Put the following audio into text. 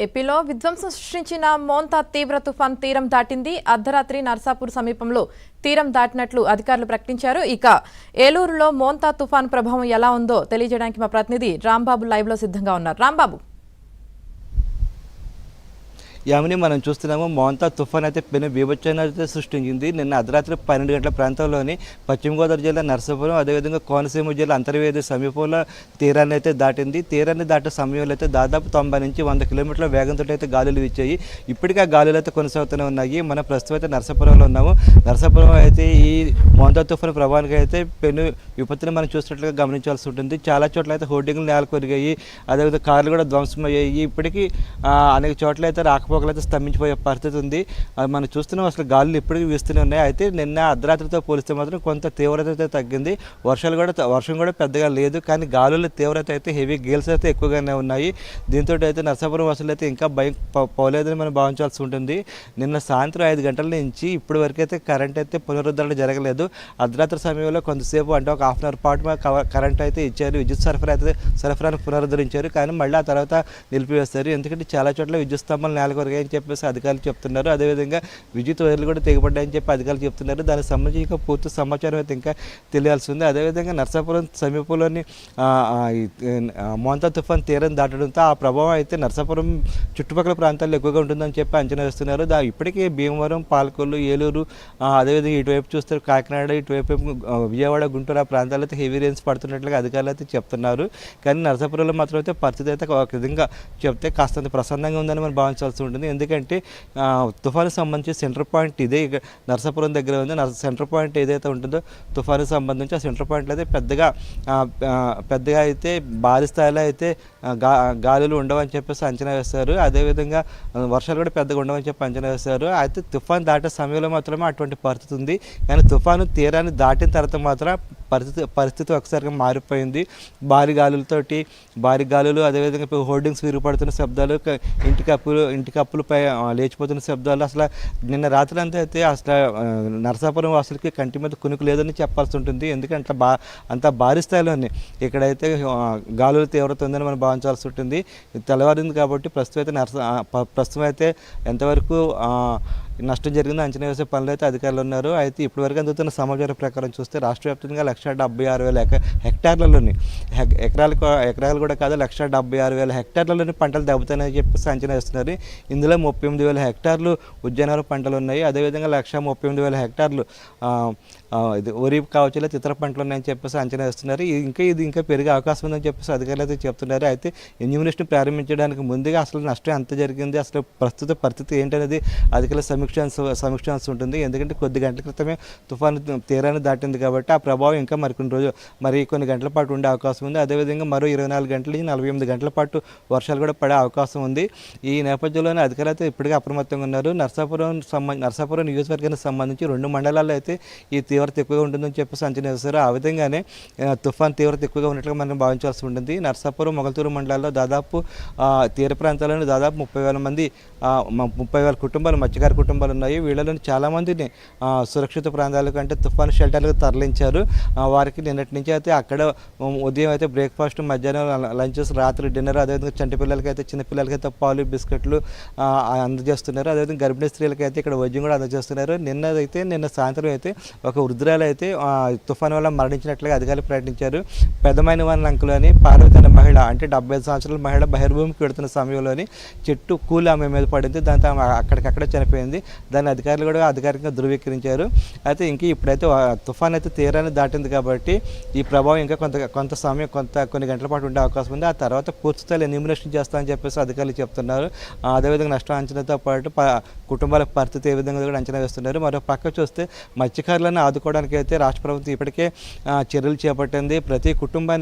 ఏపీలో విధ్వంసం సృష్టించిన మోంతా తీవ్ర తుఫాన్ తీరం దాటింది. అర్ధరాత్రి నర్సాపూర్ సమీపంలో తీరం దాటినట్లు అధికారులు ప్రకటించారు. ఇక ఏలూరులో మోంతా తుఫాన్ ప్రభావం ఎలా ఉందో తెలియజేయడానికి మా ప్రతినిధి రాంబాబు లైవ్ లో సిద్ధంగా ఉన్నారు. రాంబాబు, యామిని మనం చూస్తున్నాము. మోంతా తుఫాన్ అయితే పెను బీభత్సాన్ని అయితే సృష్టించింది. నిన్న అర్ధరాత్రి 12 గంటల ప్రాంతంలోని పశ్చిమ గోదావరి జిల్లా నర్సాపురం, అదేవిధంగా కోనసీమ జిల్లా అంతర్వేది సమీపంలో తీరాన్ని అయితే దాటింది. తీరాన్ని దాటే సమయంలో అయితే దాదాపు 90 నుంచి 100 కిలోమీటర్ల వేగంతో అయితే గాలులు వీచాయి. ఇప్పటికీ ఆ గాలులు అయితే కొనసాగుతూనే ఉన్నాయి. మన ప్రస్తుతం అయితే నర్సాపురంలో ఉన్నాము. నర్సాపురం అయితే ఈ మోంతా తుఫాన్ ప్రభావానికి అయితే పెను విపత్తుని మనం చూసినట్లుగా గమనించాల్సి ఉంటుంది. చాలా చోట్ల అయితే హోర్డింగ్లు నేల కొరిగాయి, అదేవిధంగా కార్లు కూడా ధ్వంసమయ్యాయి. ఇప్పటికీ అనేక చోట్ల అయితే రాకపోకలైతే స్తంభించిపోయే పరిస్థితి ఉంది. మనం చూస్తున్నాం, అసలు గాలులు ఇప్పటికీ వీస్తూనే ఉన్నాయి. అయితే నిన్న అర్ధరాత్రితో పోలిస్తే మాత్రం కొంత తీవ్రత అయితే తగ్గింది. వర్షం కూడా పెద్దగా లేదు, కానీ గాలుల తీవ్రత అయితే హెవీ గేల్స్ అయితే ఎక్కువగానే ఉన్నాయి. దీంతో అయితే నర్సాపురం వాసులు అయితే ఇంకా భయం పోలేదని మనం భావించాల్సి ఉంటుంది. నిన్న సాయంత్రం 5 గంటల నుంచి ఇప్పటి వరకు అయితే కరెంట్ అయితే పునరుద్ధరణ జరగలేదు. అర్ధరాత్రి సమయంలో కొంతసేపు అంటే ఒక హాఫ్ అన్ అవర్ పాటు కరెంట్ అయితే ఇచ్చారు. విద్యుత్ సరఫరాను పునరుద్ధరించారు, కానీ మళ్ళీ ఆ తర్వాత నిలిపివేస్తారు. ఎందుకంటే చాలా చోట్ల విద్యుత్ స్తంభాలు నేలకొరిగాయని చెప్పేసి అధికారులు చెప్తున్నారు. అదేవిధంగా విద్యుత్ వైర్లు కూడా తెగబడ్డాయని చెప్పి అధికారులు చెప్తున్నారు. దానికి సంబంధించి ఇంకా పూర్తి సమాచారం అయితే ఇంకా తెలియాల్సి ఉంది. అదేవిధంగా నర్సాపురం సమీపంలోని మోంతా తుఫాన్ తీరం దాటడంతో ఆ ప్రభావం అయితే నర్సాపురం చుట్టుపక్కల ప్రాంతాల్లో ఎక్కువగా ఉంటుందని చెప్పి అంచనా వేస్తున్నారు. ఇప్పటికే భీమవరం, పాలకొల్లు, ఏలూరు, అదేవిధంగా ఇటువైపు చూస్తే కాకినాడ, ఇటువైపు విజయవాడ, గుంటూరు ఆ ప్రాంతాల్లో అయితే హెవీ రేంజ్ పడుతున్నట్లుగా అధికారులు అయితే చెప్తున్నారు. కానీ నర్సాపురంలో మాత్రం అయితే పరిస్థితి అయితే ఒక విధంగా చెప్తే కాస్తంత ప్రసన్నంగా ఉందని మనం భావించాల్సి ఉంటుంది. ఎందుకంటే తుఫానుకు సంబంధించి సెంటర్ పాయింట్ ఇదే నర్సాపురం దగ్గర ఉంది. సెంటర్ పాయింట్ ఏదైతే ఉంటుందో తుఫానుకు సంబంధించి ఆ సెంటర్ పాయింట్లో అయితే పెద్దగా అయితే భారీ స్థాయిలో అయితే గాలులు ఉండవని చెప్పేసి అంచనా వేస్తారు. అదేవిధంగా వర్షాలు కూడా పెద్దగా ఉండవని చెప్పి అంచనా వేస్తారు. అయితే తుఫాను దాటే సమయంలో మాత్రమే అటువంటి పరిస్థితి ఉంది. కానీ తుఫాను తీరాన్ని దాటిన తర్వాత మాత్రం పరిస్థితి ఒకసారిగా మారిపోయింది. భారీ గాలులు, అదేవిధంగా హోర్డింగ్స్ విరిగిపడుతున్న శబ్దాలు, ఇంటి కప్పులపై లేచిపోతున్న శబ్దాలు, అసలు నిన్న రాత్రి అంతా అయితే అసలు నర్సాపురం వాసులకి కంటి మీద కునుకు లేదని చెప్పాల్సి ఉంటుంది. ఎందుకంటే అంత భారీ స్థాయిలోనే ఇక్కడైతే గాలుల తీవ్రత ఉందని మనం భావించాల్సి ఉంటుంది. తెల్లవారింది కాబట్టి ప్రస్తుతం అయితే ఎంతవరకు నష్టం జరిగిందో అంచనా వేసే పనులు అయితే అధికారులు ఉన్నారు. అయితే ఇప్పటివరకు అందుతున్న సమాచారం ప్రకారం చూస్తే రాష్ట్ర వ్యాప్తంగా 176,000 హెక్టార్లలోని ఎకరాలు కూడా కాదు, 176,000 హెక్టార్లలోని పంటలు దెబ్బతాయని చెప్పేసి అంచనా వేస్తున్నారు. ఇందులో 38,000 హెక్టార్లు ఉద్యానవన పంటలు ఉన్నాయి. అదేవిధంగా 138,000 హెక్టార్లు ఇది వరి కావచ్చు, లేదా ఇతర పంటలు ఉన్నాయని చెప్పేసి అంచనా వేస్తున్నారు. ఇది ఇంకా పెరిగే అవకాశం ఉందని చెప్పేసి అధికారులు అయితే చెప్తున్నారు. అయితే ఎన్యూమినేషన్ ప్రారంభించడానికి ముందుగా అసలు నష్టం ఎంత జరిగింది, అసలు ప్రస్తుత పరిస్థితి ఏంటనేది అధికారులు సమీక్షించాల్సి ఉంటుంది. ఎందుకంటే కొద్ది గంటల క్రితమే తుఫాను తీరాన్ని దాటింది కాబట్టి ఆ ప్రభావం ఇంకా కొన్ని గంటల పాటు ఉండే అవకాశం ఉంది. అదేవిధంగా మరో 24 గంటల నుంచి 48 గంటల పాటు వర్షాలు కూడా పడే అవకాశం ఉంది. ఈ నేపథ్యంలోనే అధికారులు అయితే ఇప్పటికే అప్రమత్తంగా ఉన్నారు. నర్సాపురం నియోజకవర్గానికి సంబంధించి 2 మండలాల్లో అయితే ఈ తీవ్రత ఎక్కువగా ఉంటుందని చెప్పేసి అంచనా వేస్తారు. ఆ విధంగానే తుఫాన్ తీవ్రత ఎక్కువగా ఉన్నట్లుగా మనం భావించాల్సి ఉంటుంది. నర్సాపురం, మొగల్తూరు మండలాల్లో దాదాపు తీర ప్రాంతాల్లోని దాదాపు 30,000 కుటుంబాలు, మత్స్యకార కుటుంబాలు ఉన్నాయి. వీళ్ళలో చాలామందిని సురక్షిత ప్రాంతాల కంటే తుఫాను షెల్టర్లకు తరలించారు. వారికి నిన్నటి నుంచి అయితే అక్కడ ఉదయం అయితే బ్రేక్ఫాస్ట్, మధ్యాహ్నం లంచెస్, రాత్రి డిన్నర్, అదేవిధంగా చంటి పిల్లలకైతే, చిన్నపిల్లలకైతే పాలు, బిస్కెట్లు అందజేస్తున్నారు. అదేవిధంగా గర్భిణీ స్త్రీలకి అయితే ఇక్కడ వైద్యం కూడా అందజేస్తున్నారు. నిన్న సాయంత్రం అయితే ఒక వృద్ధురాలు అయితే తుఫాను వల్ల మరణించినట్లుగా అధికారులు ప్రకటించారు. పెద్దమైన వారి అంకులోని పార్వతి అనే మహిళ, అంటే 75 సంవత్సరాల మహిళ బహిర్భూమికి వెడుతున్న సమయంలోని చెట్టు కూలి ఆమె మీద పడింది. దాంతో అక్కడికక్కడ చనిపోయింది. దాన్ని అధికారులు కూడా అధికారికంగా ధృవీకరించారు. అయితే ఇప్పుడైతే తుఫాన్ అయితే తీరాన్ని దాటింది కాబట్టి ఈ ప్రభావం ఇంకా కొన్ని గంటల పాటు ఉండే అవకాశం ఉంది. ఆ తర్వాత పూర్తిస్థాయిలో ఎన్యూమినేషన్ చేస్తామని చెప్పేసి అధికారులు చెప్తున్నారు. అదేవిధంగా నష్టం అంచనాతో పాటు కుటుంబాల పరిస్థితి ఏ విధంగా కూడా అంచనా వేస్తున్నారు. మరో పక్క చూస్తే మత్స్యకారులను ఆదుకోవడానికి అయితే రాష్ట్ర ప్రభుత్వం ఇప్పటికే చర్యలు చేపట్టింది. ప్రతి కుటుంబానికి